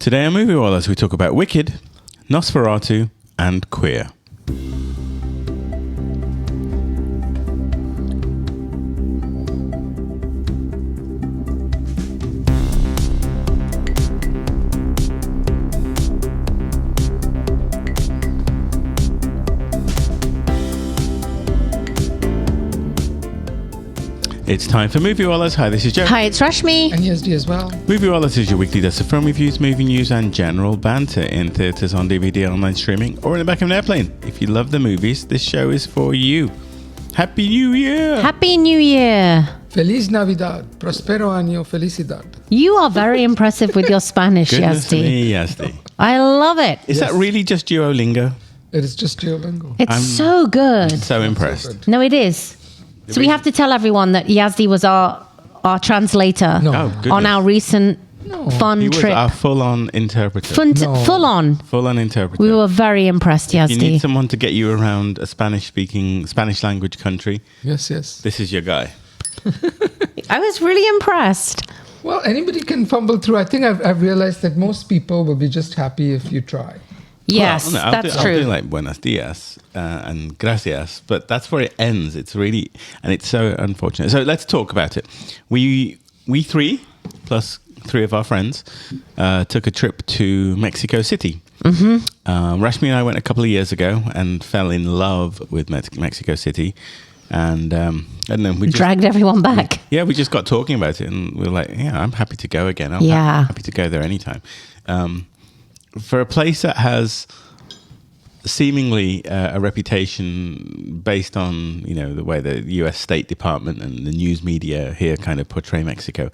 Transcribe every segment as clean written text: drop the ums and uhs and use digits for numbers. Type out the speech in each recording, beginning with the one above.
Today on Moviewallas, we talk about Wicked, Nosferatu, and Queer. It's time for Moviewallas. Hi, this is Joe. Hi, it's Rashmi. And Yazdi as well. Moviewallas is your weekly dose of film reviews, movie news, and general banter in theatres, on DVD, online streaming, or in the back of an airplane. If you love the movies, this show is for you. Happy New Year! Happy New Year. Feliz Navidad. Prospero año felicidad. You are very impressive with your Spanish, Goodness Yazdi. me, Yazdi. I love it. Is that really just Duolingo? It is just Duolingo. It's so good. So impressed. So good. No, it is. So we have to tell everyone that Yazdi was our translator No. Oh, goodness. on our recent fun He was trip. our full-on interpreter. No. Full on. Full-on interpreter. We were very impressed, You need Yazdi. someone to get you around a Spanish-speaking, Spanish-language country. Yes. This is your guy. I was really impressed. Well, anybody can fumble through. I think I've realized that most people will be just happy if you try. Yes, Well, no, that's I'll true. do like buenos dias and gracias, but that's where it ends. It's really, and it's so unfortunate. So let's talk about it. We three, plus three of our friends, took a trip to Mexico City. Mm-hmm. Rashmi and I went a couple of years ago and fell in love with Mexico City. And then we just Dragged everyone back. we just got talking about it, and we were like, yeah, I'm happy to go again. I'm Yeah. happy to go there anytime. For a place that has seemingly a reputation based on, the way the US State Department and the news media here kind of portray Mexico,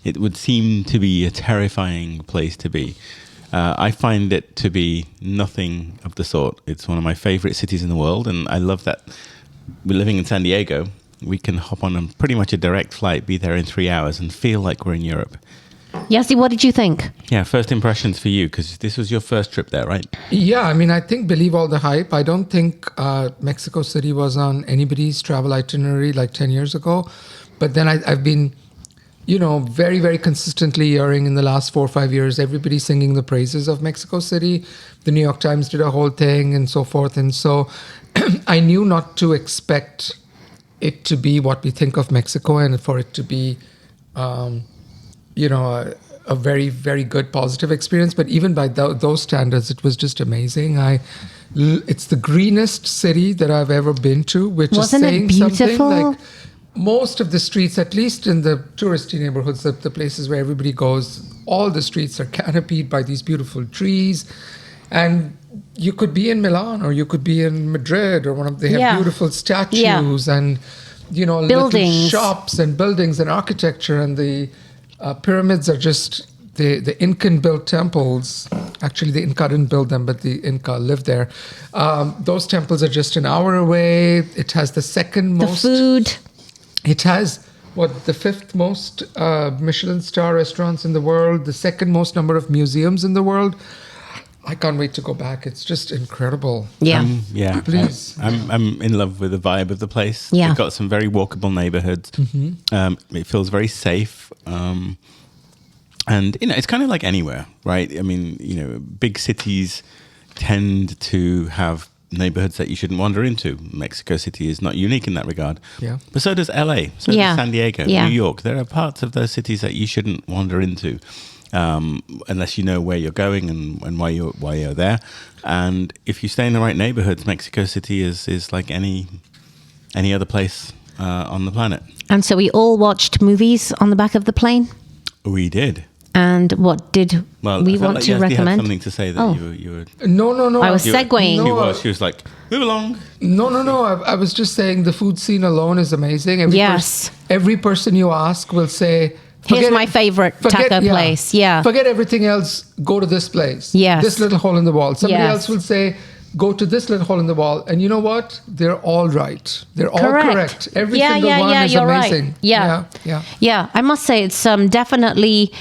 it would seem to be a terrifying place to be. I find it to be nothing of the sort. It's one of my favorite cities in the world, and I love that we're living in San Diego. We can hop on pretty much a direct flight, be there in 3 hours, and feel like we're in Europe. Yazdi, what did you think? Yeah, first impressions for you, because this was your first trip there, right? Yeah, I mean, I think believe all the hype. I don't think Mexico City was on anybody's travel itinerary like 10 years ago. But then I've been, very, very consistently hearing in the last 4 or 5 years, everybody singing the praises of Mexico City. The New York Times did a whole thing and so forth. And so I knew not to expect it to be what we think of Mexico and for it to be, a very, very good positive experience. But even by those standards, it was just amazing. It's the greenest city that I've ever been to, which Wasn't is it saying beautiful? something. Like most of the streets, at least in the touristy neighborhoods, the places where everybody goes, all the streets are canopied by these beautiful trees. And you could be in Milan or you could be in Madrid or they have beautiful statues and, little Buildings. shops and buildings and architecture, and the pyramids are just the Incan built temples. Actually, the Inca didn't build them, but the Inca lived there. Those temples are just an hour away. It has the second The most. food. It has the fifth most Michelin star restaurants in the world, the second most number of museums in the world. I can't wait to go back. It's just incredible. Yeah. Yeah, Please. I'm in love with the vibe of the place. Yeah. It's got some very walkable neighborhoods. It feels very safe. And, it's kind of like anywhere, right? I mean, big cities tend to have neighborhoods that you shouldn't wander into. Mexico City is not unique in that regard. Yeah. But so does LA, so Yeah. does San Diego, Yeah. New York. There are parts of those cities that you shouldn't wander into. Unless you know where you're going and why you're there. And if you stay in the right neighborhoods, Mexico City is like any other place on the planet. And so we all watched movies on the back of the plane. We did. And what did Well, we I felt want like to Yazdi recommend? had something to say that Oh. you were. No. I was segueing. She was like, move along. No. I was just saying the food scene alone is amazing. Yes. Every person you ask will say, Here's my favorite taco place. Yeah. Forget everything else. Go to this place. Yes. This little hole in the wall. Somebody Yes. else will say, go to this little hole in the wall. And you know what? They're all right. They're all correct. Every single one is you're amazing. Right. Yeah. Yeah. I must say it's definitely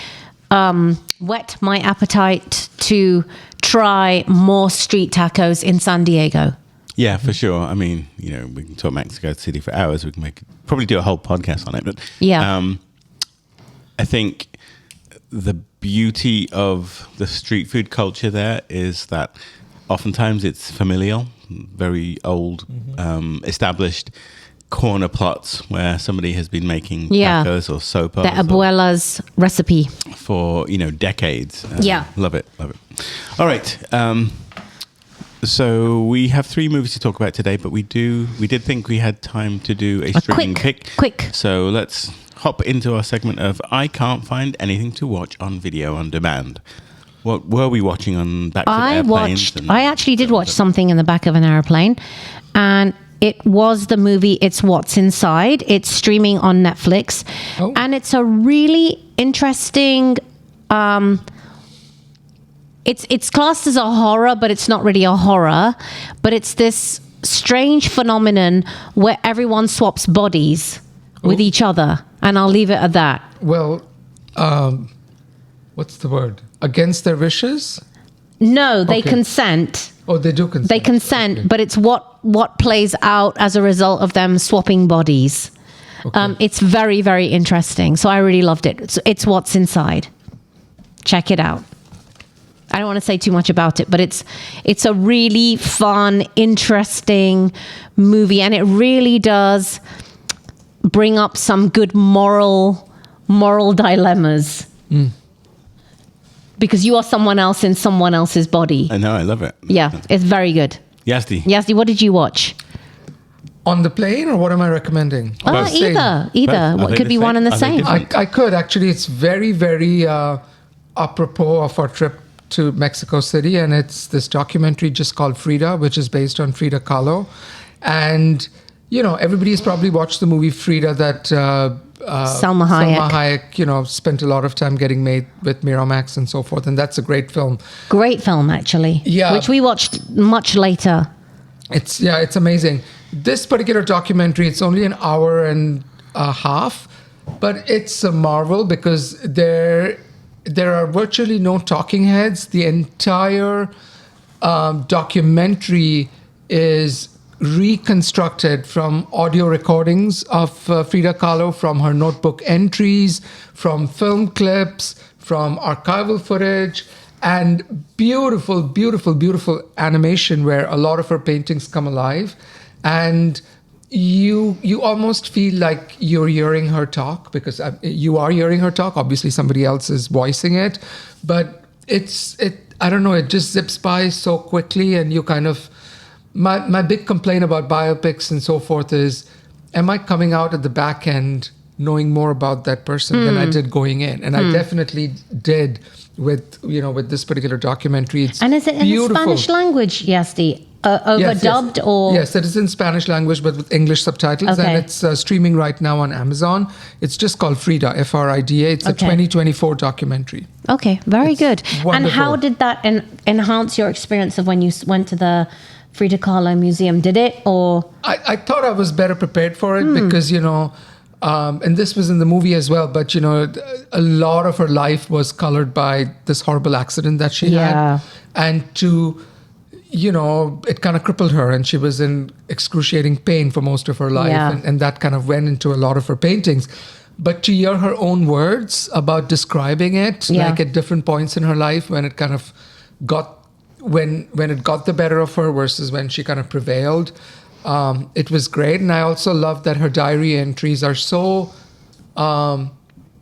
whet my appetite to try more street tacos in San Diego. Yeah, for sure. I mean, we can talk Mexico City for hours. We can probably do a whole podcast on it. But Yeah. I think the beauty of the street food culture there is that oftentimes it's familial, very old, established corner plots where somebody has been making tacos or sopas. The abuela's recipe. For, decades. Yeah. Love it. All right. So we have 3 movies to talk about today, but we did think we had time to do a streaming pick. Quick. So let's hop into our segment of I can't find anything to watch on video on demand. What were we watching on back of airplanes? I actually did watch something in the back of an airplane, and it was the movie It's What's Inside. It's streaming on Netflix, and it's a really interesting. It's classed as a horror, but it's not really a horror. But it's this strange phenomenon where everyone swaps bodies with each other, and I'll leave it at that. Well, what's the word? Against their wishes? No, they consent. Oh, they do consent. They consent, but it's what plays out as a result of them swapping bodies. Okay. It's very, very interesting. So I really loved it. It's What's Inside. Check it out. I don't want to say too much about it, but it's a really fun, interesting movie, and it really does bring up some good moral dilemmas. Because you are someone else in someone else's body. I know, I love it. Yeah, it's very good. Yazdi, what did you watch? On the plane, or what am I recommending? Either. What could be one and the same? I could actually. It's very, very apropos of our trip to Mexico City, and it's this documentary just called Frida, which is based on Frida Kahlo. And everybody's probably watched the movie Frida that Salma Hayek, spent a lot of time getting made with Miramax and so forth, and that's a great film. Great film, actually. Yeah, which we watched much later. It's amazing. This particular documentary, it's only an hour and a half, but it's a marvel because there are virtually no talking heads. The entire documentary is reconstructed from audio recordings of Frida Kahlo, from her notebook entries, from film clips, from archival footage, and beautiful, beautiful, beautiful animation where a lot of her paintings come alive. And you almost feel like you're hearing her talk, because you are hearing her talk. Obviously, somebody else is voicing it, but I don't know, it just zips by so quickly, and you kind of. My big complaint about biopics and so forth is, am I coming out at the back end knowing more about that person than I did going in? And I definitely did with this particular documentary. It's and is it in the Spanish language, Yazdi? Overdubbed or? Yes, it is in Spanish language, but with English subtitles. Okay. And it's streaming right now on Amazon. It's just called Frida, Frida. It's a 2024 documentary. Okay, very good. Wonderful. And how did that enhance your experience of when you went to the Frida Kahlo Museum? Did it, or? I thought I was better prepared for it because, and this was in the movie as well, but, a lot of her life was colored by this horrible accident that she had. And it kind of crippled her, and she was in excruciating pain for most of her life. And that kind of went into a lot of her paintings. But to hear her own words about describing it, like at different points in her life when it kind of when it got the better of her versus when she kind of prevailed, it was great. And I also love that her diary entries are so,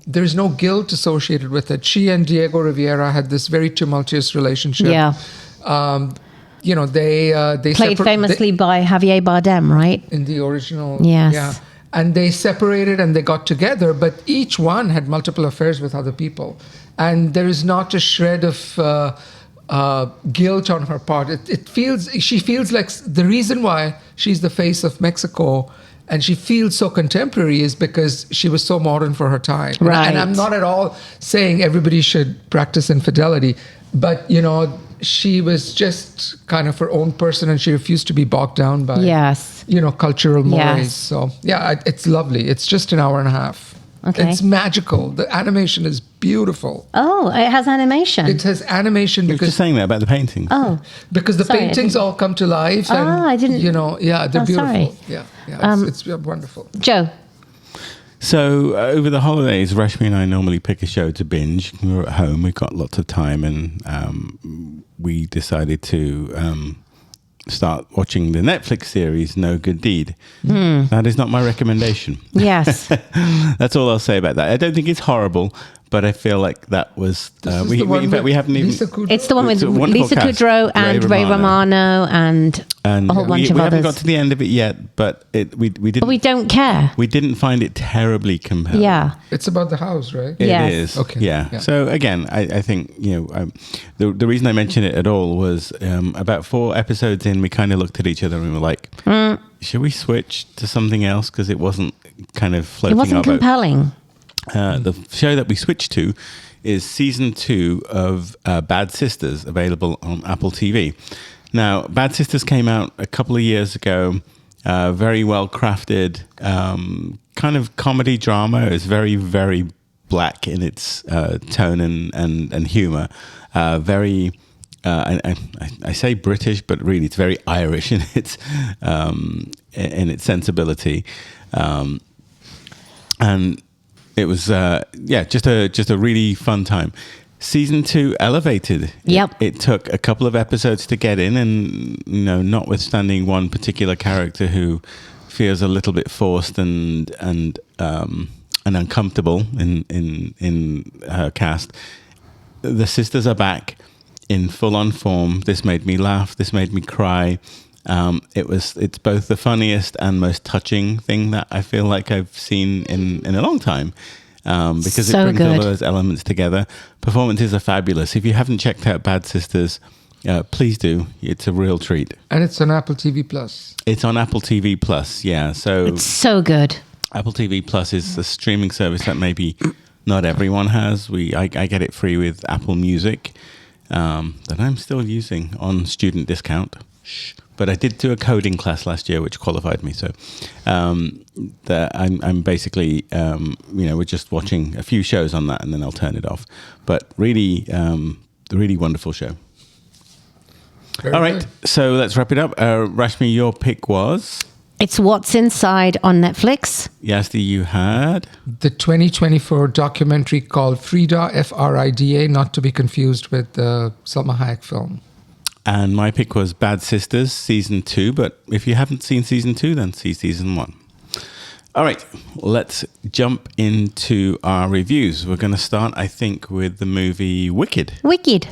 there's no guilt associated with it. She and Diego Rivera had this very tumultuous relationship. They played famously by Javier Bardem, right? In the original. Yes. Yeah. And they separated and they got together, but each one had multiple affairs with other people. And there is not a shred of guilt on her part. She feels like the reason why she's the face of Mexico and she feels so contemporary is because she was so modern for her time. Right. And I'm not at all saying everybody should practice infidelity, but she was just kind of her own person, and she refused to be bogged down by cultural mores. So it's lovely. It's just an hour and a half. Okay. It's magical. The animation is beautiful. Oh, it has animation. It has animation You were because just saying that about the paintings. Oh, because the paintings all come to life. And, I didn't. they're beautiful. Sorry. Yeah, it's wonderful. Joe. So over the holidays, Rashmi and I normally pick a show to binge. We're at home, we've got lots of time, and we decided to start watching the Netflix series No Good Deed. That is not my recommendation. Yes. That's all I'll say about that. I don't think it's horrible, but I feel like that was... in fact, we haven't even... It's the one with It's a wonderful Lisa cast. Kudrow and Ray Romano and a whole bunch of we others. haven't got to the end of it yet, but we didn't... But we don't care. We didn't find it terribly compelling. Yeah. It's about the house, right? It Yes. is. Okay. Yeah. Yeah. So again, I think, the reason I mentioned it at all was about 4 episodes in, we kind of looked at each other and we were like, should we switch to something else? Because it wasn't kind of floating It wasn't our boat. compelling. The show that we switched to is season 2 of Bad Sisters, available on Apple TV. Now, Bad Sisters came out a couple of years ago. Very well crafted, kind of comedy drama. It's very, very black in its tone and humor. Very, I say British, but really it's very Irish in its sensibility, and it was just a really fun time. Season 2 elevated. Yep. It took a couple of episodes to get in, and notwithstanding one particular character who feels a little bit forced and uncomfortable in her cast, the sisters are back in full-on form. This made me laugh. This made me cry. It's both the funniest and most touching thing that I feel like I've seen in a long time. Because So it brings all good. those elements together. Performances are fabulous. If you haven't checked out Bad Sisters, please do. It's a real treat. And it's on Apple TV Plus. It's on Apple TV Plus, yeah. So It's so good. Apple TV Plus is a streaming service that maybe not everyone has. I get it free with Apple Music, that I'm still using on student discount. But I did do a coding class last year, which qualified me. So I'm basically, we're just watching a few shows on that, and then I'll turn it off. But really, really wonderful show. Very All right, good. so let's wrap it up. Rashmi, your pick was? It's What's Inside on Netflix. Yazdi, you had? The 2024 documentary called Frida, Frida, not to be confused with the Salma Hayek film. And my pick was Bad Sisters, Season 2. But if you haven't seen Season 2, then see Season 1. All right, let's jump into our reviews. We're going to start, I think, with the movie Wicked. Wicked.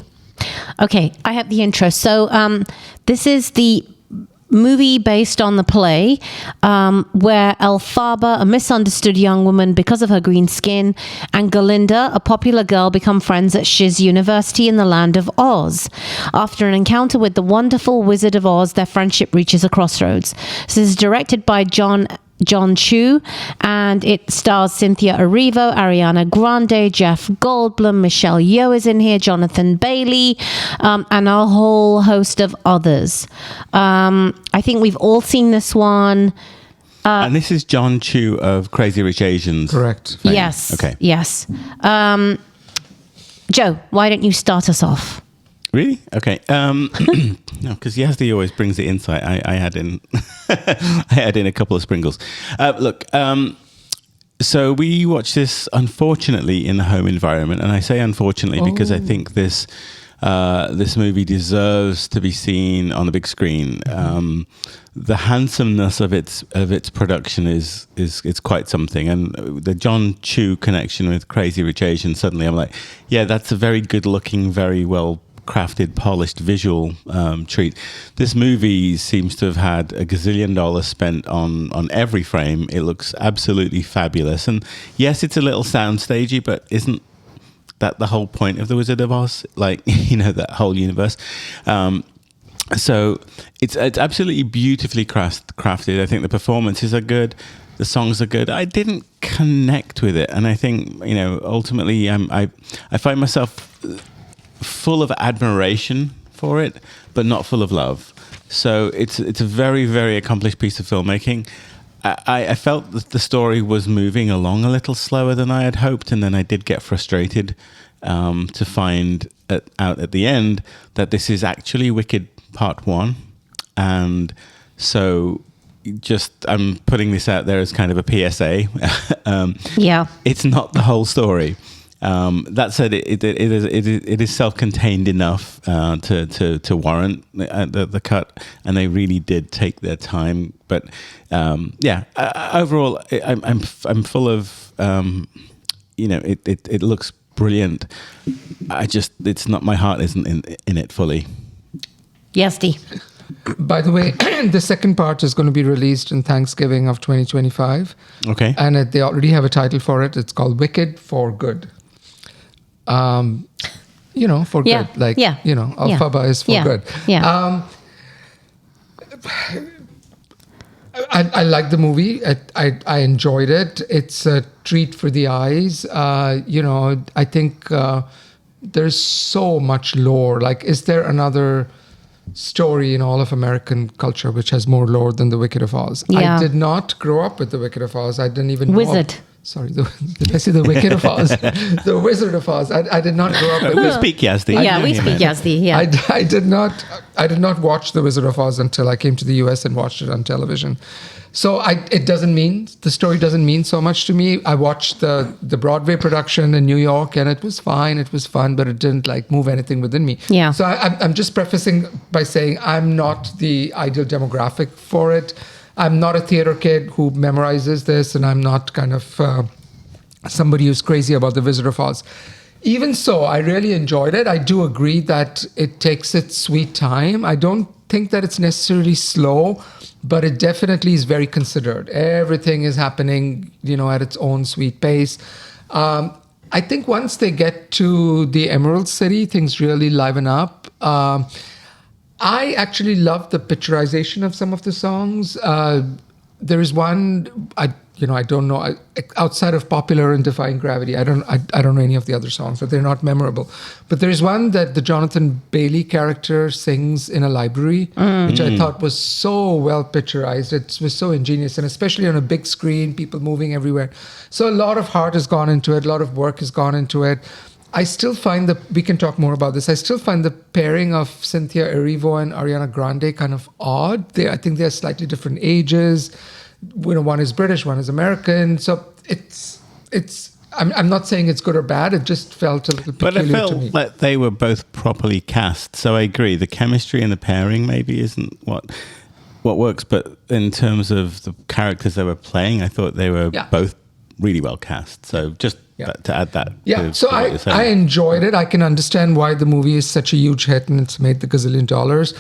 Okay, I have the intro. So this is the movie based on the play where Elphaba, a misunderstood young woman because of her green skin, and Galinda, a popular girl, become friends at Shiz University in the land of Oz. After an encounter with the wonderful Wizard of Oz, their friendship reaches a crossroads. This is directed by John Chu, and it stars Cynthia Erivo, Ariana Grande, Jeff Goldblum, Michelle Yeoh is in here, Jonathan Bailey, and a whole host of others. I think we've all seen this one. And this is John Chu of Crazy Rich Asians. Correct. fame. Yes. Okay. Yes. Joe, why don't you start us off? Really? Okay. No, because Yazdi always brings the insight. I had in, I had in a couple of sprinkles. Look, so we watched this, unfortunately, in the home environment, and I say unfortunately because I think this movie deserves to be seen on the big screen. The handsomeness of its production is quite something, and the John Chu connection with Crazy Rich Asians. Suddenly, I'm like, yeah, that's a very good looking, very well crafted, polished visual treat. This movie seems to have had a gazillion dollars spent on every frame. It looks absolutely fabulous, and yes, it's a little soundstagey, but isn't that the whole point of the Wizard of Oz? Like, that whole universe. So it's absolutely beautifully crafted. I think the performances are good. The songs are good. I didn't connect with it, and I think ultimately I find myself full of admiration for it, but not full of love. So it's a very, very accomplished piece of filmmaking. I felt that the story was moving along a little slower than I had hoped, and then I did get frustrated to find out at the end that this is actually Wicked Part 1. And so I'm putting this out there as kind of a PSA. Yeah. It's not the whole story. That said, it is self-contained enough to warrant the cut, and they really did take their time. But overall, I'm full of it looks brilliant. It's not, my heart isn't in it fully. Yazdi. By the way, the second part is going to be released in Thanksgiving of 2025. Okay. And they already have a title for it. It's called Wicked for Good. For good. Like, Alphaba is for good. Yeah. I like the movie. I enjoyed it. It's a treat for the eyes. I think there's so much lore. Like, is there another story in all of American culture which has more lore than The Wicked of Oz? Yeah. I did not grow up with The Wicked of Oz. I didn't even Wizard. Did I say The Wicked of Oz? The Wizard of Oz. I did not grow up with We speak Yazdi. We speak Yazdi. Yeah. I did not watch The Wizard of Oz until I came to the US and watched it on television. So the story doesn't mean so much to me. I watched the Broadway production in New York, and it was fine. It was fun, but it didn't move anything within me. Yeah. So I'm just prefacing by saying I'm not the ideal demographic for it. I'm not a theater kid who memorizes this, and I'm not kind of somebody who's crazy about The Wizard of Oz. Even so, I really enjoyed it. I do agree that it takes its sweet time. I don't think that it's necessarily slow, but it definitely is very considered. Everything is happening, at its own sweet pace. I think once they get to the Emerald City, things really liven up. I actually love the picturization of some of the songs. There is one, I don't know, outside of Popular and Defying Gravity, I don't know any of the other songs, but they're not memorable. But there's one that the Jonathan Bailey character sings in a library, which I thought was so well picturized. It was so ingenious, and especially on a big screen, people moving everywhere. So a lot of heart has gone into it, a lot of work has gone into it. I still find we can talk more about this, I still find the pairing of Cynthia Erivo and Ariana Grande kind of odd. I think they're slightly different ages. One is British, one is American. So I'm not saying it's good or bad. It just felt a little peculiar to me. But it felt like they were both properly cast. So I agree. The chemistry and the pairing maybe isn't what works. But in terms of the characters they were playing, I thought they were both really well cast. So just to add that. Yeah, so I enjoyed it. I can understand why the movie is such a huge hit and it's made the gazillion dollars.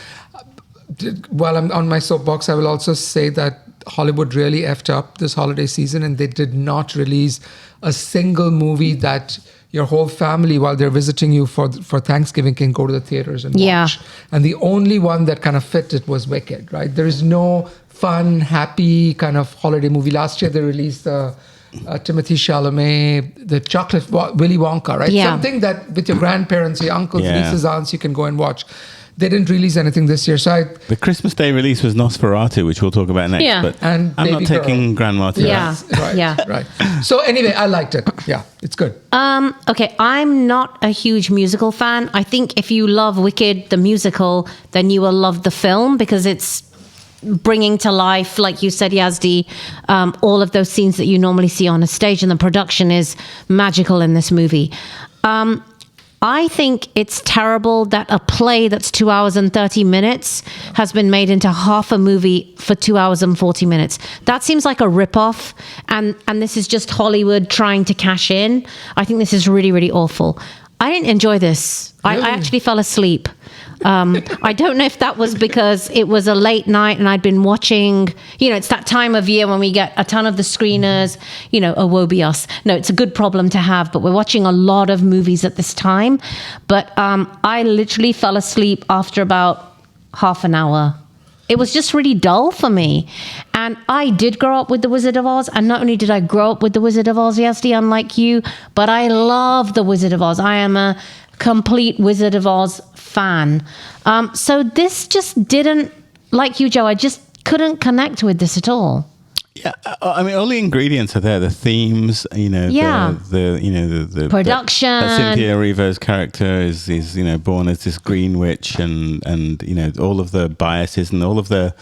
While I'm on my soapbox, I will also say that Hollywood really effed up this holiday season, and they did not release a single movie that your whole family, while they're visiting you for Thanksgiving, can go to the theaters and watch. And the only one that kind of fit it was Wicked, right? There is no fun, happy kind of holiday movie. Last year they released Timothée Chalamet, the Chocolate Willy Wonka, right? Yeah. Something that with your grandparents, your uncles, Yeah. nieces, aunts, you can go and watch. They didn't release anything this year, so the Christmas Day release was Nosferatu, which we'll talk about next. Yeah. But And I'm not Baby taking Grandma to Yeah. that. Right. So anyway, I liked it. Yeah, it's good. Okay, I'm not a huge musical fan. I think if you love Wicked, the musical, then you will love the film because it's bringing to life, like you said, Yazdi, all of those scenes that you normally see on a stage, and the production is magical in this movie. I think it's terrible that a play that's 2 hours and 30 minutes has been made into half a movie for 2 hours and 40 minutes. That seems like a ripoff, and this is just Hollywood trying to cash in. I think this is really, really awful. I didn't enjoy this. Really? I actually fell asleep. I don't know if that was because it was a late night and I'd been watching, it's that time of year when we get a ton of the screeners, woe be us. No, it's a good problem to have, but we're watching a lot of movies at this time. But I literally fell asleep after about half an hour. It was just really dull for me. And I did grow up with The Wizard of Oz. And not only did I grow up with The Wizard of Oz, Yazdi, unlike you, but I love The Wizard of Oz. I am a complete Wizard of Oz fan. So this just didn't, like you, Joe, I just couldn't connect with this at all. Yeah, I mean, all the ingredients are there. The themes, the production. That Cynthia Erivo's character is born as this green witch, and all of the biases and all of the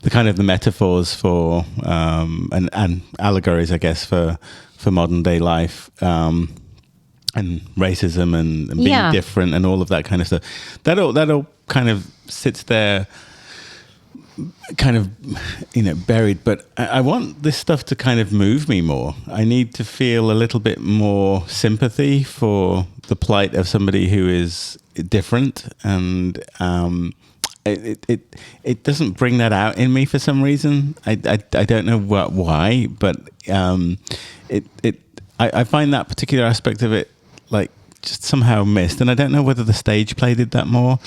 kind of the metaphors for and allegories, I guess, for modern day life. And racism and being different and all of that kind of stuff. That all kind of sits there, kind of buried. But I want this stuff to kind of move me more. I need to feel a little bit more sympathy for the plight of somebody who is different, and it doesn't bring that out in me for some reason. I don't know why, but I find that particular aspect of it like just somehow missed, and I don't know whether the stage play did that more.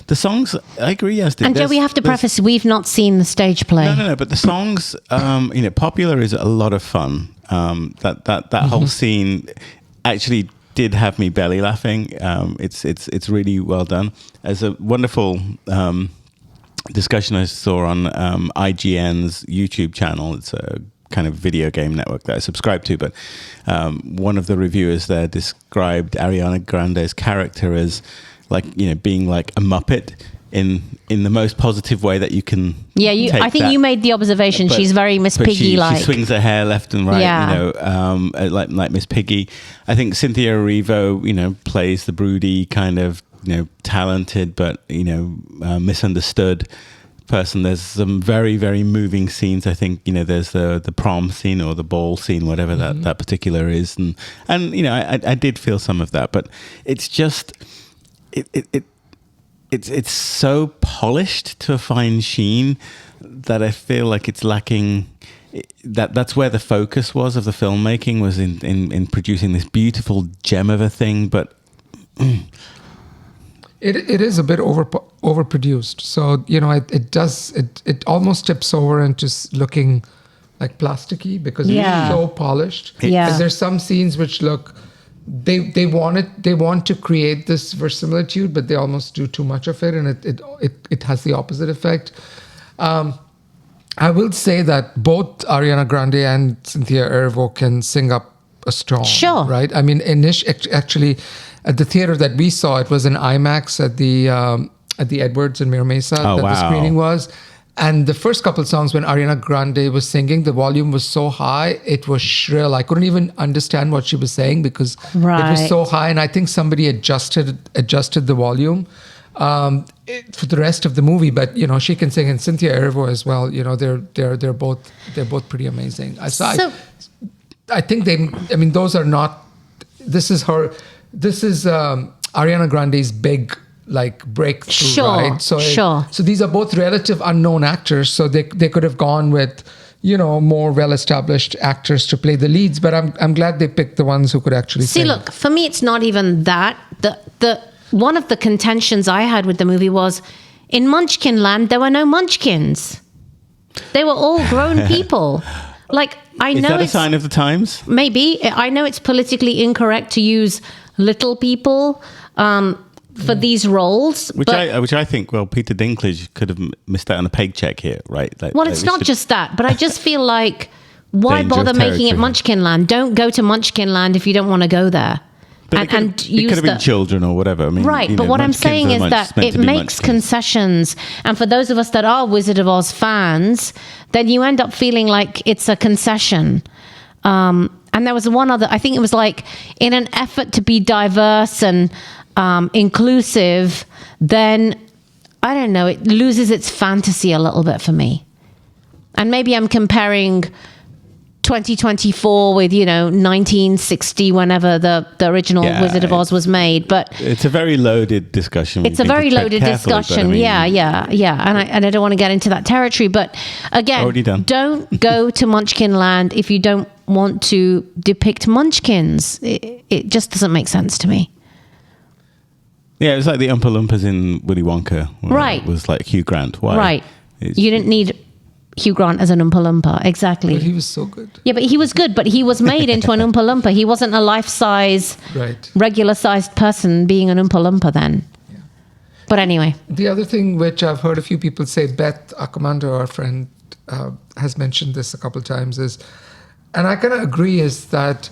The songs, I agree, Yazdi. And Joe, we have to preface, we've not seen the stage play. No, but the songs, Popular is a lot of fun. That whole scene actually did have me belly laughing. It's really well done. There's a wonderful discussion I saw on IGN's YouTube channel. It's a kind of video game network that I subscribe to, but one of the reviewers there described Ariana Grande's character as being like a Muppet in the most positive way that you can. Yeah, I think you made the observation. She's very Miss Piggy like. She swings her hair left and right, like Miss Piggy. I think Cynthia Erivo, plays the broody kind of talented but misunderstood person. There's some very, very moving scenes. I think there's the prom scene or the ball scene, whatever that particular is, and I did feel some of that, but it's just it's so polished to a fine sheen that I feel like it's lacking. That's where the focus was of the filmmaking, was in producing this beautiful gem of a thing, but. It is a bit overproduced, so it almost tips over into looking like plasticky because it's so polished. Yeah, and there's some scenes which look they want to create this verisimilitude, but they almost do too much of it, and it has the opposite effect. I will say that both Ariana Grande and Cynthia Erivo can sing up a storm. Sure, right? I mean, actually. At the theater that we saw, it was an IMAX at the Edwards in Mira Mesa the screening was. And the first couple of songs when Ariana Grande was singing, the volume was so high, it was shrill. I couldn't even understand what she was saying because it was so high. And I think somebody adjusted the volume for the rest of the movie. But she can sing, and Cynthia Erivo as well. They're both pretty amazing. I think those are not. This is Ariana Grande's big breakthrough, right? So these are both relative unknown actors, so they could have gone with more well-established actors to play the leads. But I'm glad they picked the ones who could actually sing. Look, for me, it's not even that. The one of the contentions I had with the movie was in Munchkin Land there were no Munchkins. They were all grown people. Is that a sign of the times? Maybe. I know it's politically incorrect to use little people for these roles. Which I think, Peter Dinklage could have missed out on a paycheck here, right? It's not just that, but I just feel like, why bother making it Munchkin Land? Don't go to Munchkin Land if you don't want to go there. But it could have been children or whatever. I mean, but what I'm saying is that it makes concessions. And for those of us that are Wizard of Oz fans, then you end up feeling like it's a concession. And there was one other, I think it was in an effort to be diverse and inclusive, then, I don't know, it loses its fantasy a little bit for me. And maybe I'm comparing 2024 with 1960, whenever the original Wizard of Oz was made, but it's a very loaded discussion. It's a very loaded discussion. Yeah. And I don't want to get into that territory, but again, don't go to Munchkin Land if you don't want to depict Munchkins. It just doesn't make sense to me. Yeah, it was like the Oompa Loompas in Willy Wonka. Right. It was like Hugh Grant. Why? Right. You didn't need Hugh Grant as an Oompa Loompa, exactly. But he was so good. Yeah, but he was good, but he was made into an Oompa Loompa. He wasn't a life-size, regular-sized person being an Oompa Loompa then. Yeah. But anyway. The other thing which I've heard a few people say, Beth Accomando, our friend, has mentioned this a couple of times, and I kind of agree, is that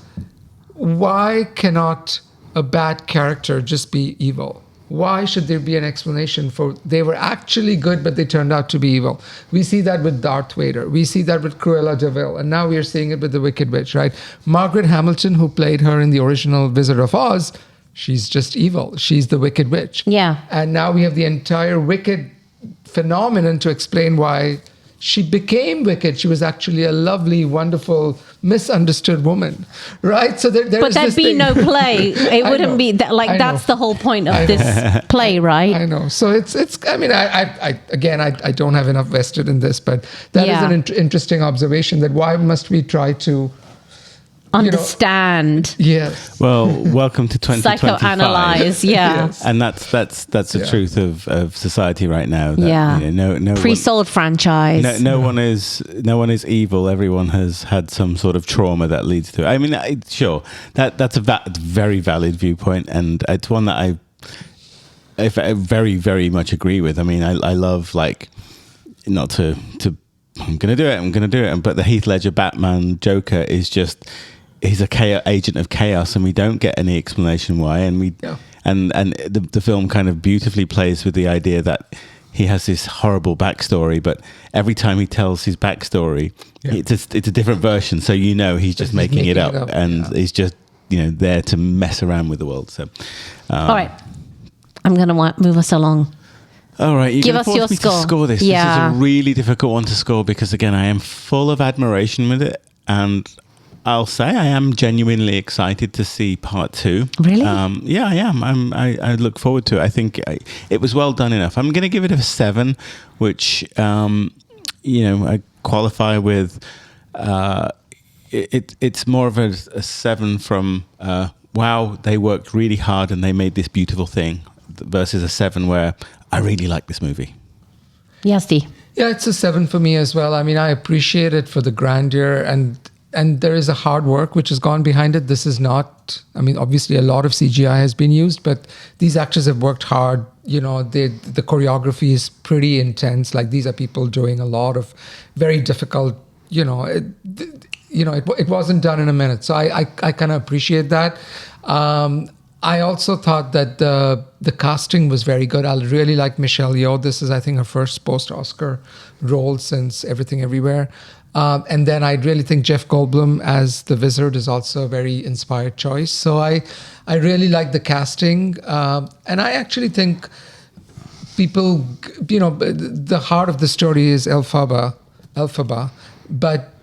why cannot a bad character just be evil? Why should there be an explanation for they were actually good, but they turned out to be evil? We see that with Darth Vader. We see that with Cruella de Vil. And now we are seeing it with the Wicked Witch, right? Margaret Hamilton, who played her in the original Wizard of Oz, she's just evil. She's the Wicked Witch. Yeah. And now we have the entire Wicked phenomenon to explain why she became wicked. She was actually a lovely, wonderful, misunderstood woman, right? So there's but there'd this be thing. no play. It wouldn't be that. Like I that's know. the whole point of this play, right? I know. So it's. I mean, I don't have enough vested in this, but that is an interesting observation. That why must we try to understand? Yes. Well, welcome to 2025. Psychoanalyze. Yeah. Yes. And that's the truth of society right now. That, Yeah. no Pre-sold franchise. no one is evil. Everyone has had some sort of trauma that leads to it. I mean, sure, that's a very valid viewpoint, and it's one that I very, very much agree with. I mean, I love, like, not to I'm gonna do it, but the Heath Ledger Batman Joker is just, he's a agent of chaos, and we don't get any explanation why, and the film kind of beautifully plays with the idea that he has this horrible backstory, but every time he tells his backstory, it's a different version, so he's just making it up, and he's just there to mess around with the world. So all right, I'm gonna move us along. All right, you're Give going us to force your me score. to score this. Yeah. This is a really difficult one to score because, again, I am full of admiration with it, and I'll say I am genuinely excited to see part 2. Really? Yeah, I am. I look forward to it. I think it was well done enough. I'm going to give it a 7, which I qualify with. It's more of a 7 from wow, they worked really hard and they made this beautiful thing, versus a 7 where I really like this movie. Yazdi. Yeah, it's a 7 for me as well. I mean, I appreciate it for the grandeur, and there is a hard work which has gone behind it. This is not, I mean, obviously a lot of CGI has been used, but these actors have worked hard. The choreography is pretty intense. Like, these are people doing a lot of very difficult, it wasn't done in a minute. So I kind of appreciate that. I also thought that the casting was very good. I really like Michelle Yeoh. This is, I think, her first post-Oscar role since Everything Everywhere. And then I really think Jeff Goldblum as the wizard is also a very inspired choice. So I really like the casting. And I actually think people, the heart of the story is Elphaba. But,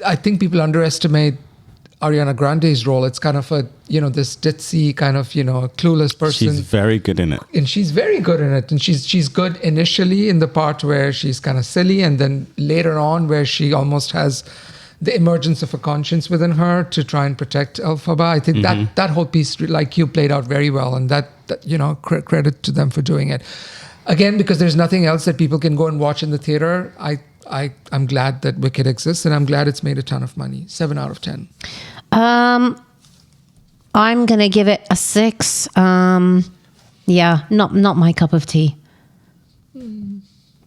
I think people underestimate Ariana Grande's role. It's kind of this ditzy kind of, clueless person. She's very good in it. And she's very good in it. And she's good initially in the part where she's kind of silly, and then later on where she almost has the emergence of a conscience within her to try and protect Elphaba. I think that whole piece, like you, played out very well, and that credit to them for doing it. Again, because there's nothing else that people can go and watch in the theater, I'm glad that Wicked exists, and I'm glad it's made a ton of money. 7 out of 10. I'm gonna give it a 6. Yeah, not my cup of tea.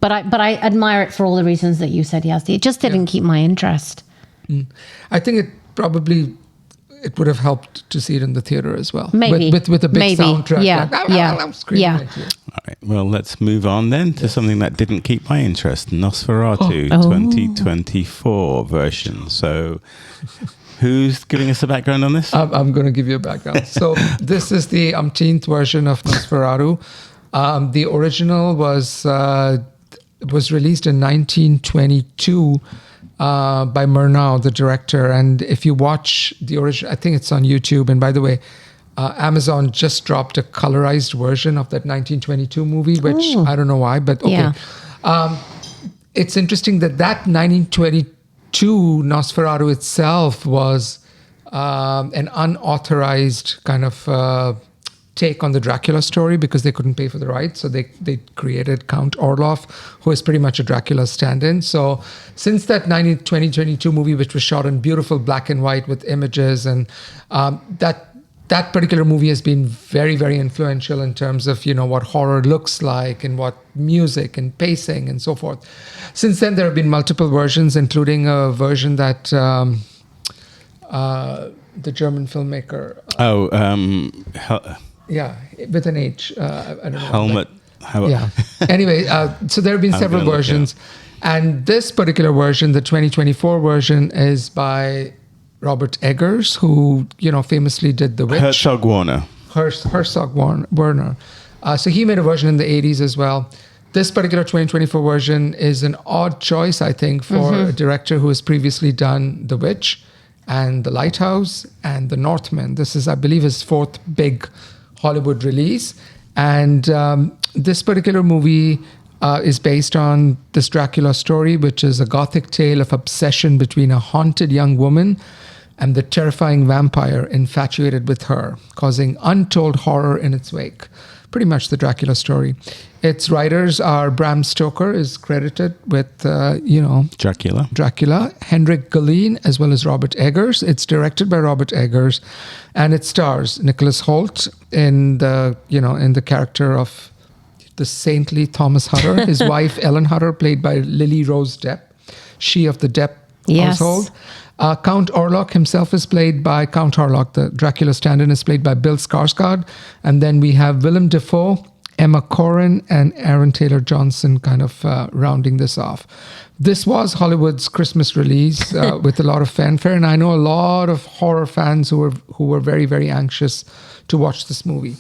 But I admire it for all the reasons that you said, Yazdi. It just didn't keep my interest. I think it would have helped to see it in the theater as well. Maybe. With a big soundtrack. Yeah. I'm screaming at you. All right. Well, let's move on then to something that didn't keep my interest. Nosferatu 2024 version. So who's giving us a background on this? I'm going to give you a background. So this is the umpteenth version of Nosferatu. The original was released in 1922 by Murnau, the director. And if you watch the original, I think it's on YouTube. And by the way, Amazon just dropped a colorized version of that 1922 movie, which I don't know why, but okay. Yeah. It's interesting that 1922 Nosferatu itself was an unauthorized kind of take on the Dracula story because they couldn't pay for the rights. So they created Count Orloff, who is pretty much a Dracula stand-in. So since that 2022 movie, which was shot in beautiful black and white with images, and that that particular movie has been very, very influential in terms of, what horror looks like and what music and pacing and so forth. Since then, there have been multiple versions, including a version that the German filmmaker... with an H. I don't know. Helmut. Yeah. Anyway, so there have been several versions. And this particular version, the 2024 version, is by Robert Eggers, who, famously did The Witch. Herzog Warner. Werner. So he made a version in the 80s as well. This particular 2024 version is an odd choice, I think, for a director who has previously done The Witch and The Lighthouse and The Northman. This is, I believe, his fourth big Hollywood release. And this particular movie is based on this Dracula story, which is a gothic tale of obsession between a haunted young woman and the terrifying vampire infatuated with her, causing untold horror in its wake. Pretty much the Dracula story. Its writers are Bram Stoker is credited with, Dracula, Henrik Galeen, as well as Robert Eggers. It's directed by Robert Eggers, and it stars Nicholas Hoult in the character of the saintly Thomas Hutter, his wife Ellen Hutter, played by Lily Rose Depp, she of the Depp household. Count Orlok himself is played by Count Orlok. The Dracula stand-in is played by Bill Skarsgård. And then we have Willem Dafoe, Emma Corrin, and Aaron Taylor-Johnson kind of rounding this off. This was Hollywood's Christmas release with a lot of fanfare. And I know a lot of horror fans who were very, very anxious to watch this movie.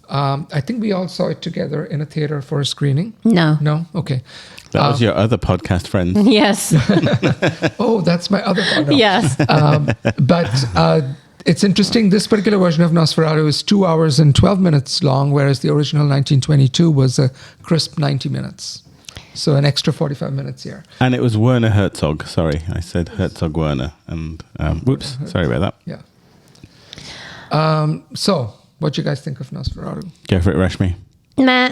I think we all saw it together in a theater for a screening. No? Okay. That was your other podcast friend. Yes. Oh, that's my other one. No. Yes. But it's interesting. This particular version of Nosferatu is 2 hours and 12 minutes long, whereas the original 1922 was a crisp 90 minutes. So an extra 45 minutes here. And it was Werner Herzog. Sorry, I said Herzog Werner. And whoops, sorry about that. Yeah. So, what do you guys think of Nosferatu? Go for it, Rashmi. Nah.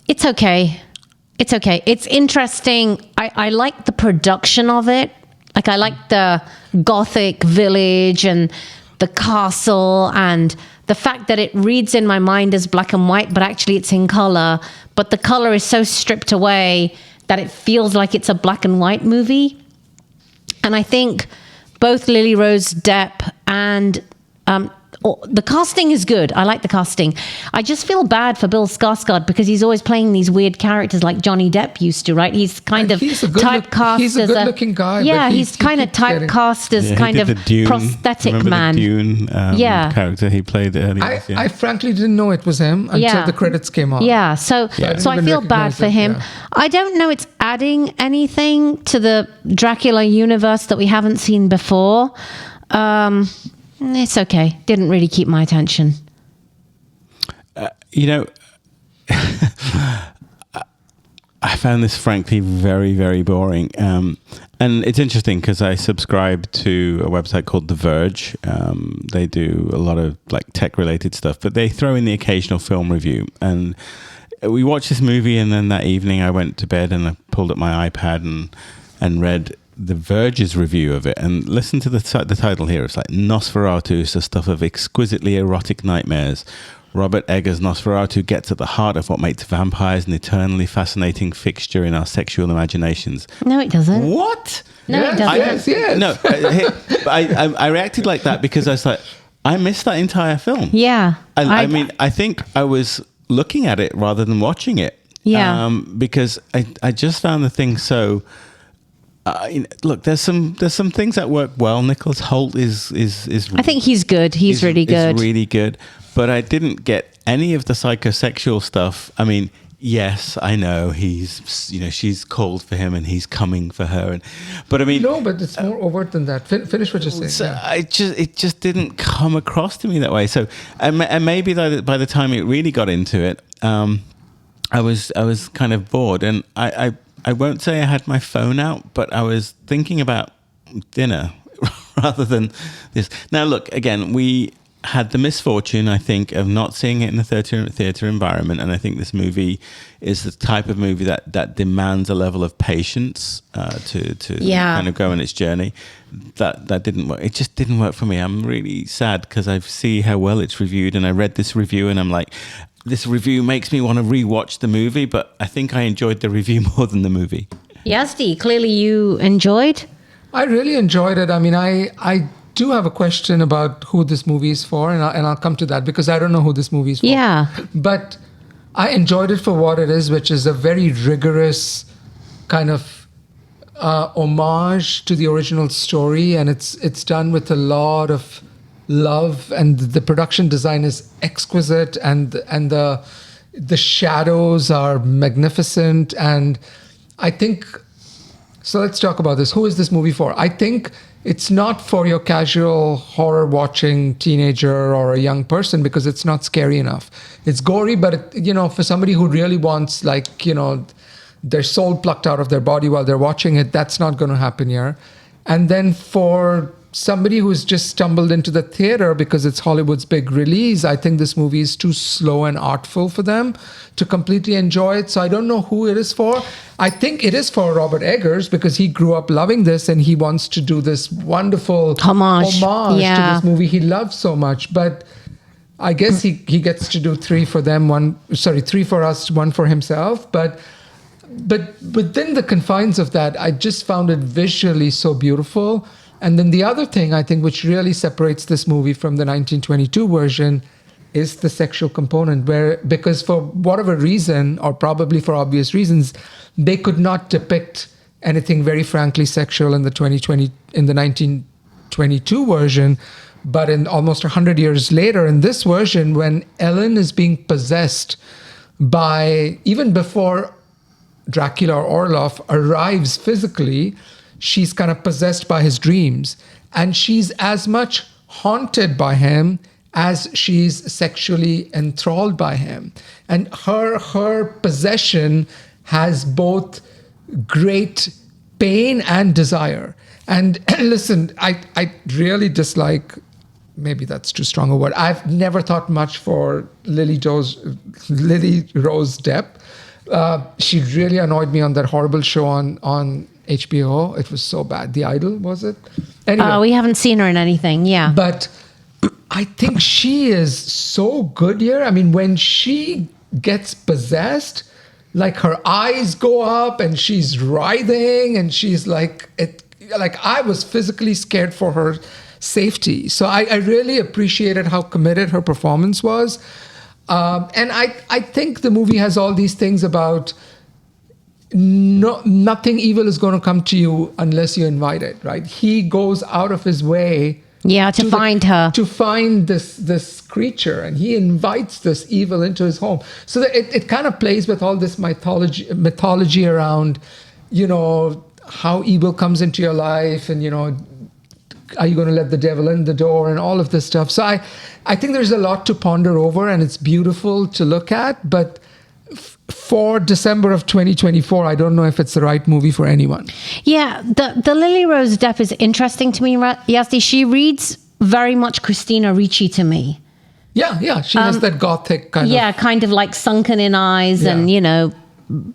It's okay. It's interesting. I like the production of it. Like, I like the gothic village and the castle and the fact that it reads in my mind as black and white, but actually it's in color. But the color is so stripped away that it feels like it's a black and white movie. And I think both Lily Rose Depp and the casting is good. I like the casting. I just feel bad for Bill Skarsgård because he's always playing these weird characters like Johnny Depp used to, right? He's kind of typecast he's a good-looking guy. Yeah, he's kind of typecast as kind of prosthetic man. The Dune character he played earlier. I frankly didn't know it was him until the credits came on. Yeah, so I feel bad for him. Yeah. I don't know it's adding anything to the Dracula universe that we haven't seen before. It's okay. Didn't really keep my attention. I found this frankly very, very boring. And it's interesting because I subscribe to a website called The Verge. They do a lot of like tech related stuff, but they throw in the occasional film review. And we watched this movie, and then that evening I went to bed and I pulled up my iPad and read The Verge's review of it, and listen to the title here. It's like Nosferatu is the stuff of exquisitely erotic nightmares. Robert Eggers' Nosferatu gets at the heart of what makes vampires an eternally fascinating fixture in our sexual imaginations. No, it doesn't. What? No, it doesn't. Yes. No, I reacted like that because I was like, I missed that entire film. Yeah. I mean, I think I was looking at it rather than watching it. Yeah. Because I just found the thing so... look, there's some things that work well. Nicholas Hoult is I think he's good. He's really good. He's really good. But I didn't get any of the psychosexual stuff. I mean, yes, I know she's called for him and he's coming for her. But I mean, no, but it's more overt than that. Finish what you're saying. So it just didn't come across to me that way. So and maybe by the time it really got into it, I was kind of bored, and I won't say I had my phone out, but I was thinking about dinner rather than this. Now, look, again, had the misfortune, I think, of not seeing it in a theatre environment, and I think this movie is the type of movie that demands a level of patience to kind of go on its journey. That didn't work. It just didn't work for me. I'm really sad because I see how well it's reviewed, and I read this review, and I'm like, this review makes me want to rewatch the movie, but I think I enjoyed the review more than the movie. Yazdi, clearly you enjoyed. I really enjoyed it. I mean, I do have a question about who this movie is for, and I'll come to that because I don't know who this movie is for. Yeah. But I enjoyed it for what it is, which is a very rigorous kind of homage to the original story, and it's done with a lot of love, and the production design is exquisite, and the shadows are magnificent, and I think. So let's talk about this. Who is this movie for? I think it's not for your casual horror watching teenager or a young person because it's not scary enough. It's gory, but for somebody who really wants their soul plucked out of their body while they're watching it, that's not going to happen here. And then for somebody who's just stumbled into the theater because it's Hollywood's big release, I think this movie is too slow and artful for them to completely enjoy it. So I don't know who it is for. I think it is for Robert Eggers because he grew up loving this and he wants to do this wonderful homage to this movie he loves so much. But I guess he gets to do three for us, one for himself. But within the confines of that, I just found it visually so beautiful. And then the other thing, I think, which really separates this movie from the 1922 version is the sexual component, because for whatever reason, or probably for obvious reasons, they could not depict anything very frankly sexual in the 1922 version. But in almost 100 years later, in this version, when Ellen is being possessed by, even before Dracula or Orlov arrives physically, she's kind of possessed by his dreams, and she's as much haunted by him as she's sexually enthralled by him. And her possession has both great pain and desire. And listen, I really dislike, maybe that's too strong a word, I've never thought much for Lily Rose Depp. She really annoyed me on that horrible show on HBO. It was so bad. The Idol, was it? Anyway, we haven't seen her in anything. Yeah. But I think she is so good here. I mean, when she gets possessed, like her eyes go up and she's writhing and she's like I was physically scared for her safety. So I really appreciated how committed her performance was. And I think the movie has all these things about nothing evil is going to come to you unless you invite it, right? He goes out of his way to find her, to find this creature, and he invites this evil into his home. So that it kind of plays with all this mythology around, how evil comes into your life, and are you going to let the devil in the door, and all of this stuff. So I think there's a lot to ponder over, and it's beautiful to look at, but for December of 2024, I don't know if it's the right movie for anyone. Yeah, the Lily Rose Depp is interesting to me, Yazdi. She reads very much Christina Ricci to me. Yeah, she has that gothic kind of... Yeah, kind of like sunken in eyes, and,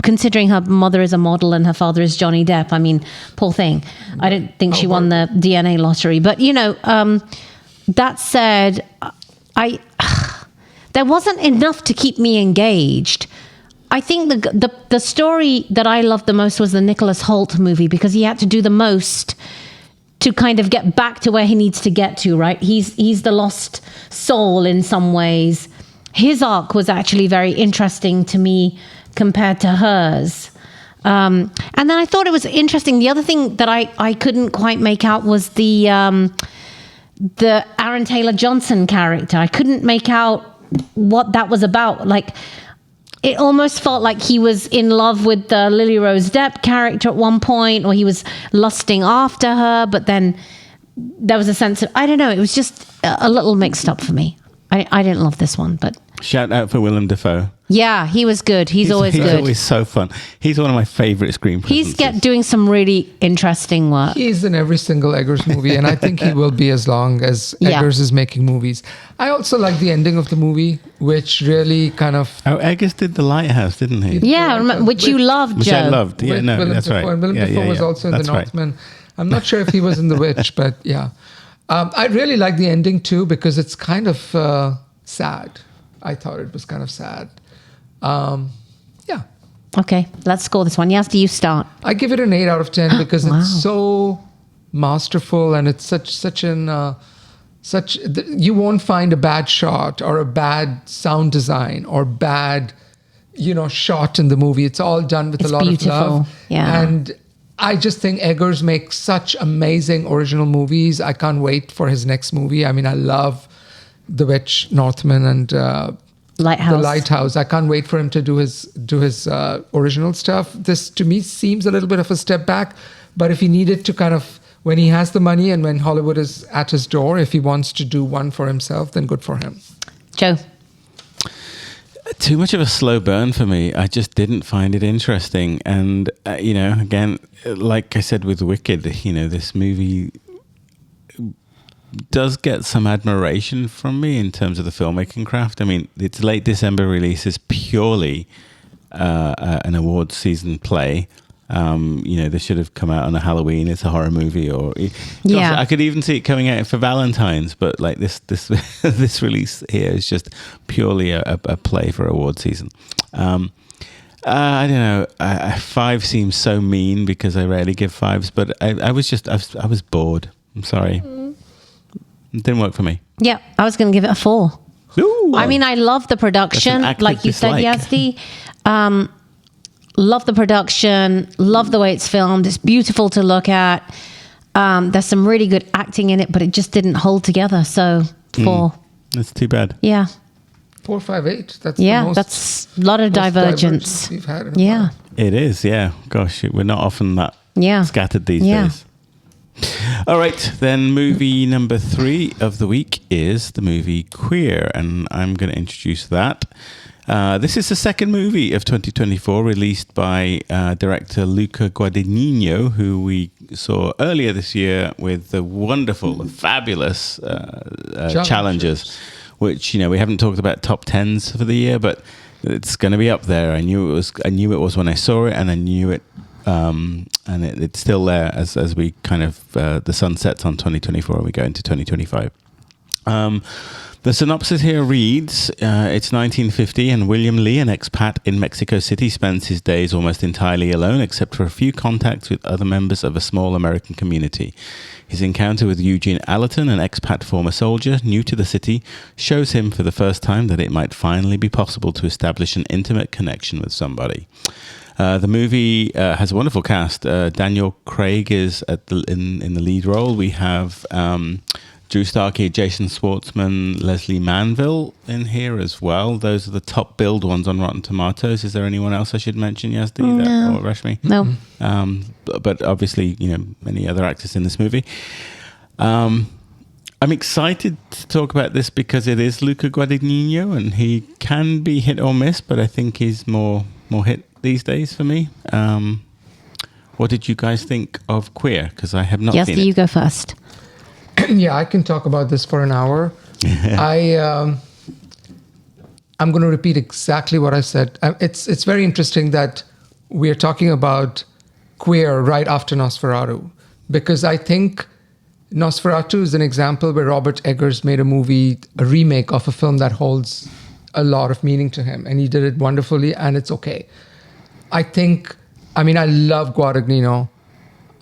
considering her mother is a model and her father is Johnny Depp, I mean, poor thing. I don't think she won the DNA lottery. But, that said, there wasn't enough to keep me engaged. I think the story that I loved the most was the Nicholas Hoult movie, because he had to do the most to kind of get back to where he needs to get to, right? He's the lost soul in some ways. His arc was actually very interesting to me compared to hers. And then I thought it was interesting. The other thing that I couldn't quite make out was the Aaron Taylor Johnson character. I couldn't make out what that was about. Like, it almost felt like he was in love with the Lily Rose Depp character at one point, or he was lusting after her, but then there was a sense of, I don't know, it was just a little mixed up for me. I didn't love this one, but Shout out for Willem Dafoe. yeah, he was good. He's always good. He's always so fun. He's one of my favorite screen presences. He's doing some really interesting work. He's in every single Eggers movie, and I think he will be as long as Eggers is making movies. I also like the ending of the movie, which really kind of... Oh, Eggers did The Lighthouse, didn't he? Yeah, which you loved, Which Joe. I loved. Yeah, no, Willem that's Dafoe. right. And Willem Dafoe was also in That's The right. Northman. I'm not sure if he was in The Witch, but yeah. I really like the ending too, because it's kind of sad. I thought it was kind of sad. Yeah. Okay, let's score this one. Yazdi, you start. I give it an 8 out of 10 because Wow. it's so masterful, and it's you won't find a bad shot or a bad sound design or bad, shot in the movie. It's all done with It's a lot beautiful. of love. Yeah. And I just think Eggers makes such amazing original movies. I can't wait for his next movie. I mean, I love The Witch, Northman, and Lighthouse. The Lighthouse. I can't wait for him to do his original stuff. This to me seems a little bit of a step back, but if he needed to kind of, when he has the money and when Hollywood is at his door, if he wants to do one for himself, then good for him. Joe. Too much of a slow burn for me. I just didn't find it interesting. And, again, like I said with Wicked, this movie does get some admiration from me in terms of the filmmaking craft. I mean, its late December release is purely an awards season play. This should have come out on a Halloween. It's a horror movie, or Yeah. I could even see it coming out for Valentine's. But like this this release here is just purely a play for award season. I don't know. 5 seems so mean because I rarely give 5s, but I was bored. I'm sorry. It didn't work for me. Yeah, I was going to give it a 4. Ooh, I mean, I love the production, active like you said, dislike. Yazdi. Love the production. Love the way it's filmed. It's beautiful to look at. There's some really good acting in it, but it just didn't hold together. So 4. that's too bad. Yeah. 4, 5, 8. That's Yeah, the most, that's a lot of most divergence. we've had in a Yeah. while. It is, yeah. Gosh, we're not often that Yeah. scattered these Yeah. days. All right, then movie number 3 of the week is the movie Queer, and I'm going to introduce that. This is the second movie of 2024 released by director Luca Guadagnino, who we saw earlier this year with the wonderful, the fabulous Challengers, which, we haven't talked about top 10s for the year, but it's going to be up there. I knew it was when I saw it, and I knew it. And it's still there as we kind of the sun sets on 2024 and we go into 2025. The synopsis here reads, it's 1950 and William Lee, an expat in Mexico City, spends his days almost entirely alone except for a few contacts with other members of a small American community. His encounter with Eugene Allerton, an expat former soldier new to the city, shows him for the first time that it might finally be possible to establish an intimate connection with somebody. The movie has a wonderful cast. Daniel Craig is in the lead role. We have Drew Starkey, Jason Schwartzman, Leslie Manville in here as well. Those are the top billed ones on Rotten Tomatoes. Is there anyone else I should mention, Yazdi, No. or Rashmi? No. But obviously, many other actors in this movie. I'm excited to talk about this because it is Luca Guadagnino, and he can be hit or miss, but I think he's more hit these days for me. What did you guys think of Queer? Because I have not seen Yazdi, it. you go first. Yeah, I can talk about this for an hour. I'm going to repeat exactly what I said. It's very interesting that we're talking about Queer right after Nosferatu, because I think Nosferatu is an example where Robert Eggers made a remake of a film that holds a lot of meaning to him, and he did it wonderfully, and it's okay. I love Guadagnino.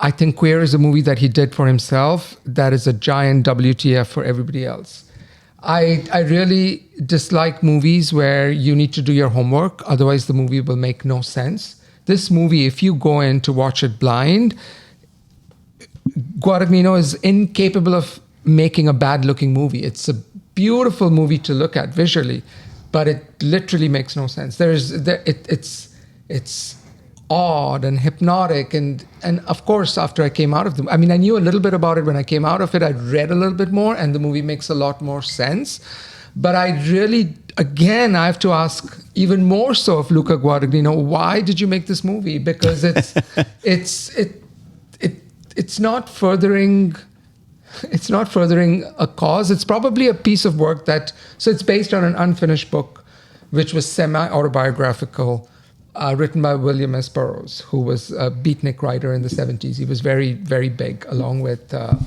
I think Queer is a movie that he did for himself that is a giant WTF for everybody else. I really dislike movies where you need to do your homework, otherwise the movie will make no sense. This movie, if you go in to watch it blind, Guadagnino is incapable of making a bad-looking movie. It's a beautiful movie to look at visually, but it literally makes no sense. It's odd and hypnotic, and of course, after I came out of I knew a little bit about it when I came out of it. I read a little bit more, and the movie makes a lot more sense. But I really, again, I have to ask even more so of Luca Guadagnino, why did you make this movie? Because it's not furthering a cause. It's probably a piece of work so it's based on an unfinished book, which was semi-autobiographical, written by William S. Burroughs, who was a beatnik writer in the 70s. He was very, very big, along with, all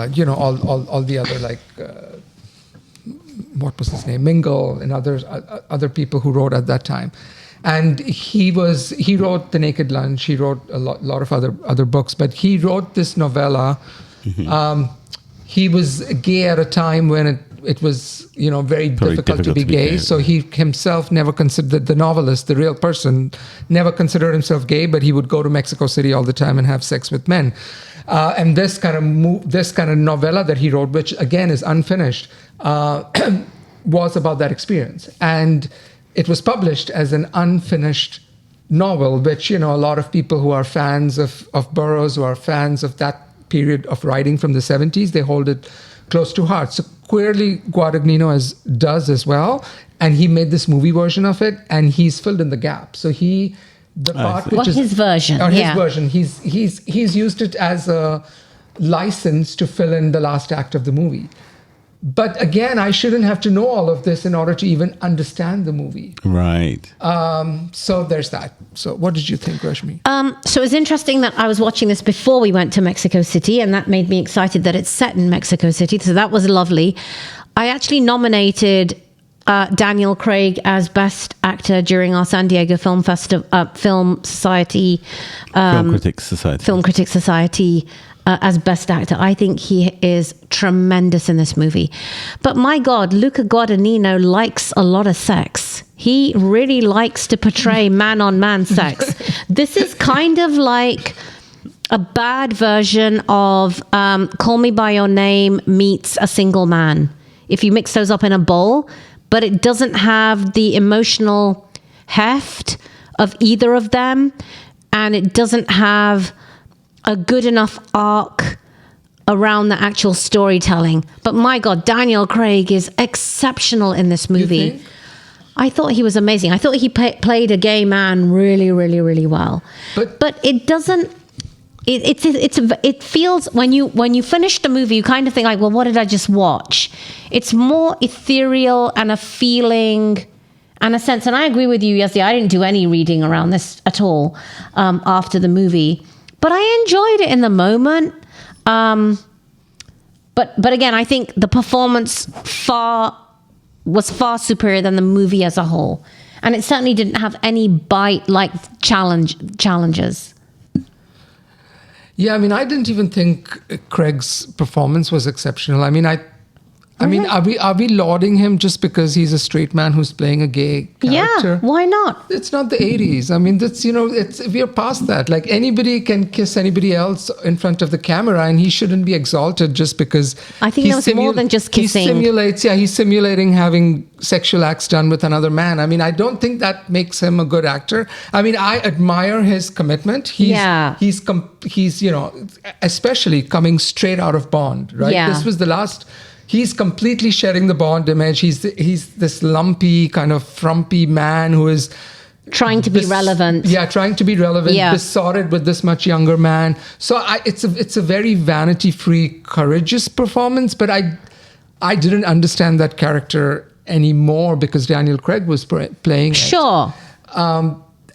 the other, like, what was his name? Mingle and other people who wrote at that time. And he wrote The Naked Lunch. He wrote a lot of other books, but he wrote this novella. Mm-hmm. He was gay at a time when it was, very difficult to be gay. So he himself never considered, the novelist, the real person, never considered himself gay, but he would go to Mexico City all the time and have sex with men. And this kind of novella that he wrote, which again is unfinished, was about that experience. And it was published as an unfinished novel, which, a lot of people who are fans of Burroughs, who are fans of that period of writing from the 70s, they hold it close to heart. So clearly Guadagnino does as well. And he made this movie version of it, and he's filled in the gap. So his version. He's used it as a license to fill in the last act of the movie. But again, I shouldn't have to know all of this in order to even understand the movie. Right. So there's that. So what did you think, Rashmi? So it's interesting that I was watching this before we went to Mexico City, and that made me excited that it's set in Mexico City. So that was lovely. I actually nominated Daniel Craig as Best Actor during our San Diego Film Society. Film Critics Society. As Best Actor. I think he is tremendous in this movie. But my God, Luca Guadagnino likes a lot of sex. He really likes to portray man-on-man sex. This is kind of like a bad version of Call Me By Your Name meets A Single Man. If you mix those up in a bowl, but it doesn't have the emotional heft of either of them, and it doesn't have a good enough arc around the actual storytelling. But my God, Daniel Craig is exceptional in this movie. I thought he was amazing. I thought he played a gay man really, really, really well. But it doesn't. It feels when you finish the movie, you kind of think like, well, what did I just watch? It's more ethereal and a feeling and a sense. And I agree with you, Yazdi. I didn't do any reading around this at all after the movie. But I enjoyed it in the moment. But again, I think the performance was far superior than the movie as a whole. And it certainly didn't have any bite-like challenges. Yeah, I mean, I didn't even think Craig's performance was exceptional. I mean, are we lauding him just because he's a straight man who's playing a gay character? Yeah, why not? It's not the 80s. I mean, we're past that. Like, anybody can kiss anybody else in front of the camera, and he shouldn't be exalted just because I think there was more than just kissing. He's simulating having sexual acts done with another man. I mean, I don't think that makes him a good actor. I mean, I admire his commitment. He's especially coming straight out of Bond, right? Yeah. This was the last. He's completely shedding the Bond image. He's this lumpy, kind of frumpy man who is trying to be relevant. Yeah, trying to be relevant. Yeah. Besotted with this much younger man. So it's a very vanity-free, courageous performance. But I didn't understand that character anymore because Daniel Craig was playing it. Sure.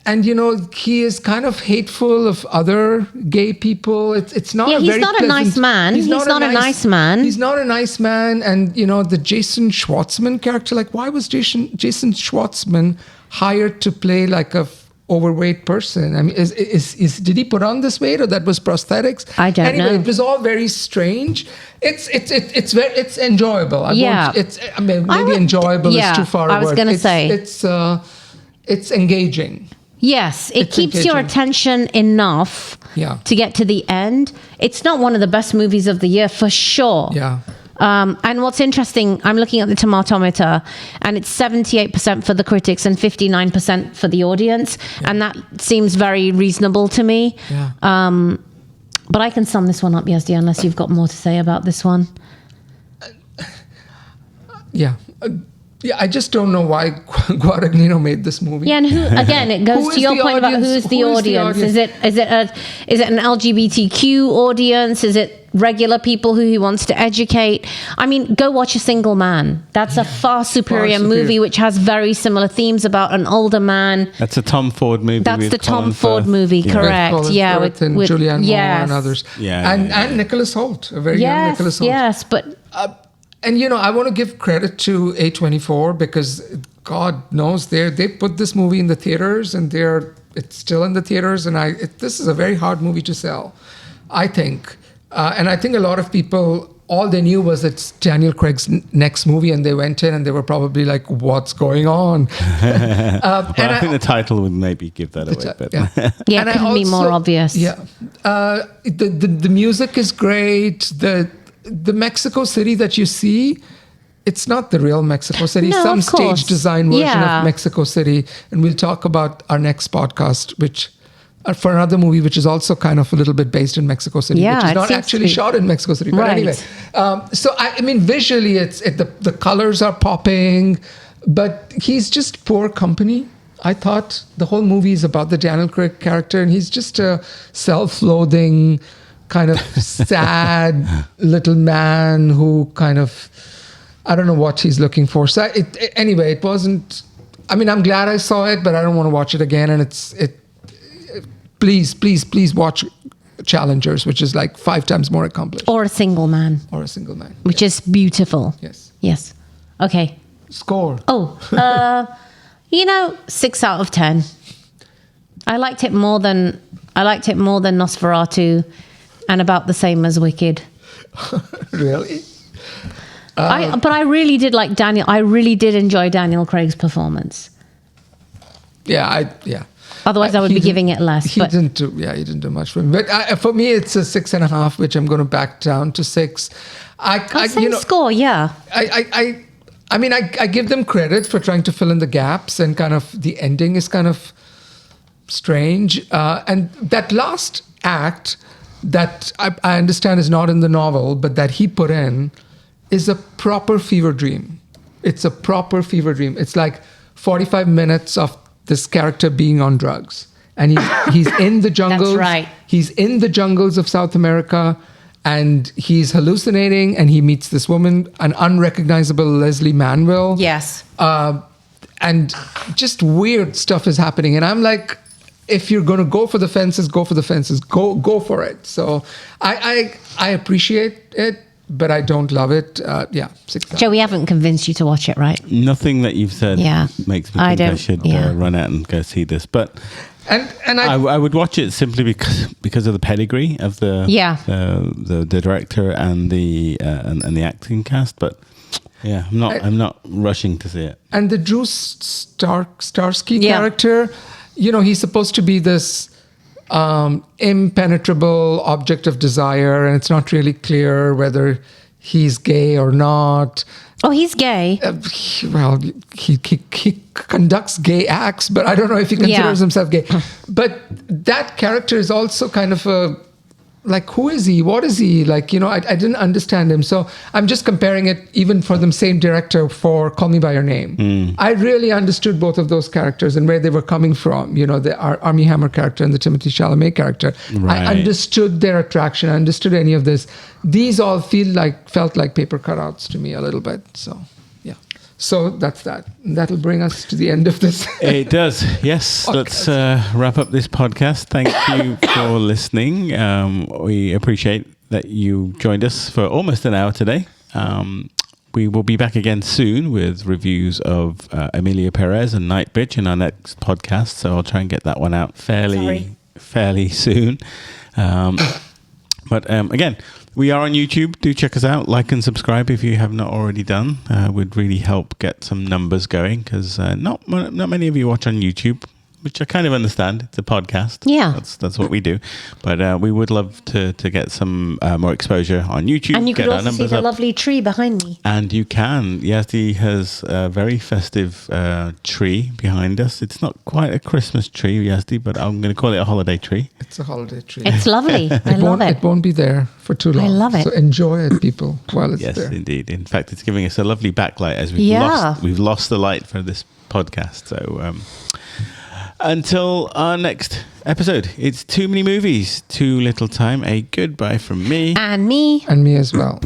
And he is kind of hateful of other gay people. It's not. Yeah, he's not a nice man. He's not a nice man. He's not a nice man. And the Jason Schwartzman character. Like, why was Jason Schwartzman hired to play like a overweight person? I mean, did he put on this weight, or that was prosthetics? I don't know. It was all very strange. It's enjoyable. Maybe enjoyable is too far a word. I was going to say it's engaging. Yes, it keeps your attention enough to get to the end. It's not one of the best movies of the year, for sure. Yeah. And what's interesting, I'm looking at the tomatometer, and it's 78% for the critics and 59% for the audience. Yeah. And that seems very reasonable to me. Yeah. But I can sum this one up, Yazdi, unless you've got more to say about this one. yeah. Yeah, I just don't know why Guadagnino made this movie. Yeah, and who again? It goes to your point about who's the audience. Is it an LGBTQ audience? Is it regular people who he wants to educate? I mean, go watch A Single Man. That's a far superior movie, which has very similar themes about an older man. That's a Tom Ford movie. That's the Tom Ford movie, correct? With Yeah, with Julianne Moore and others. And Nicholas Hoult, a very young Nicholas Hoult. Yes, but. And I want to give credit to A24 because God knows they put this movie in the theaters and it's still in the theaters, and this is a very hard movie to sell, I think. And I think a lot of people, all they knew was it's Daniel Craig's next movie, and they went in and they were probably like, "What's going on?" I think the title would maybe give that away. But Yeah, it could be more obvious. Yeah, the music is great. The Mexico City that you see, it's not the real Mexico City. No, Some of course. stage design version of Mexico City. And we'll talk about our next podcast, which for another movie, which is also kind of a little bit based in Mexico City, which is not actually shot in Mexico City. But anyway, so I mean, visually, the colors are popping, but he's just poor company. I thought the whole movie is about the Daniel Craig character, and he's just a self-loathing, kind of sad little man who kind of, I don't know what he's looking for. So anyway, it wasn't, I mean, I'm glad I saw it, but I don't want to watch it again. And please watch Challengers, which is like 5 times more accomplished. Or A Single Man. Which is beautiful. Yes. Okay. Score. 6 out of 10. I liked it more than Nosferatu. And about the same as Wicked. Really? But I really did like Daniel. I really did enjoy Daniel Craig's performance. Yeah. Otherwise, I would be giving it less. He didn't do much for me. But for me, it's a 6.5, which I'm going to back down to 6. Same score, yeah. I mean, I give them credit for trying to fill in the gaps, and kind of the ending is kind of strange. And that last act that I understand is not in the novel, but that he put in, is a proper fever dream. It's a proper fever dream. It's like 45 minutes of this character being on drugs. And he's in the jungles. That's right. He's in the jungles of South America, and he's hallucinating, and he meets this woman, an unrecognizable Leslie Manville. Yes. And just weird stuff is happening. And I'm like, if you're going to go for the fences, go for the fences. Go for it. So I appreciate it, but I don't love it. 6. Joe, we haven't convinced you to watch it, right? Nothing that you've said makes me think I should run out and go see this. But I would watch it simply because of the pedigree of the director and the acting cast. But yeah, I'm not rushing to see it. And the Drew Starsky character, he's supposed to be this impenetrable object of desire, and it's not really clear whether he's gay or not. Oh, he's gay. He conducts gay acts, but I don't know if he considers himself gay. But that character is also kind of like, who is he? What is he? Like, I didn't understand him. So I'm just comparing it even for the same director for Call Me By Your Name. I really understood both of those characters and where they were coming from. The Armie Hammer character and the Timothée Chalamet character. Right. I understood their attraction. I understood any of this. These all felt like paper cutouts to me a little bit. So, yeah. So that's that. That'll bring us to the end of this. It does. Yes. Let's wrap up this podcast. Thank you for listening. We appreciate that you joined us for almost an hour today. We will be back again soon with reviews of Emilia Perez and Night Bitch in our next podcast. So I'll try and get that one out fairly soon. But again, we are on YouTube. Do check us out. Like and subscribe if you have not already done. Would really help get some numbers going, because not many of you watch on YouTube. which I kind of understand. It's a podcast. Yeah. That's what we do. But we would love to get some more exposure on YouTube. And you could get our also see numbers the up. lovely tree behind me. And you can. Yazdi has a very festive tree behind us. It's not quite a Christmas tree, Yazdi, but I'm going to call it a holiday tree. It's a holiday tree. It's lovely. I love it. It won't be there for too long. I love it. So enjoy it, people, while it's Yes, there. indeed. In fact, it's giving us a lovely backlight as we've lost the light for this podcast. So until our next episode, it's Too Many Movies, Too Little Time. A goodbye from me. And me. And me as well.